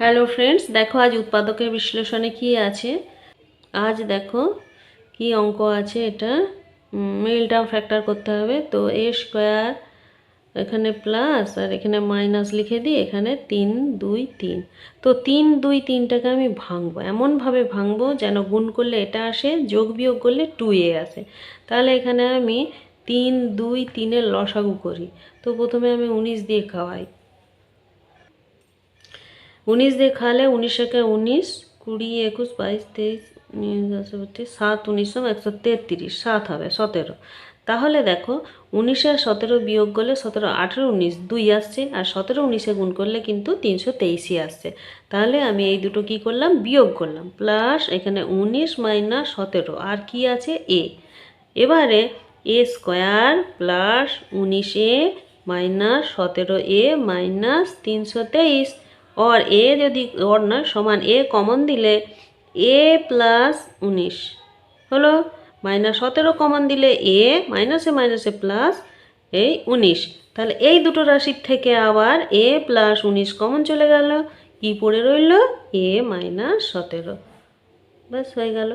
Hello friends, দেখো আজ উৎপাদকের বিশ্লেষণে কি আছে। আজ দেখো কি অঙ্ক আছে। এটা মিল টার্ম ফ্যাক্টর করতে হবে। তো এ স্কোয়ার এখানে প্লাস আর এখানে মাইনাস লিখে দিই, এখানে 3 2 3। তো 3 2 3টাকে আমি ভাঙবো, এমনভাবে ভাঙবো যেন গুণ করলে এটা আসে, যোগ বিয়োগ করলে 2a আসে। তাহলে এখানে আমি 3 2 3-এর লসাগু করি। তো প্রথমে আমি 19 দিয়ে খাওয়াই। 19 দিয়ে খাওয়ালে 19 একে 19, 20 21 22 23 7 19 133, 7 হবে 17। তাহলে দেখো 19 আর 17 বিয়োগ করলে 17 18 19 2 আসছে, আর 17 19-এ গুণ করলে কিন্তু 323ই আসছে। তাহলে আমি এই দুটো কি করলাম, বিয়োগ করলাম। প্লাস এখানে 19 মাইনাস 17 আর কি আছে এ। এবারে a square plus 19a minus 17a minus 323। और ए যদি और না সমান এ কমন দিলে এ প্লাস 19 হলো, মাইনাস 17 কমন দিলে এ মাইনাসে মাইনাসে প্লাস এই 19। তাহলে এই দুটো রাশির থেকে আবার এ প্লাস 19 কমন চলে গেল, কি পড়ে রইল এ মাইনাস 17। ব্যাস হয়ে গেল।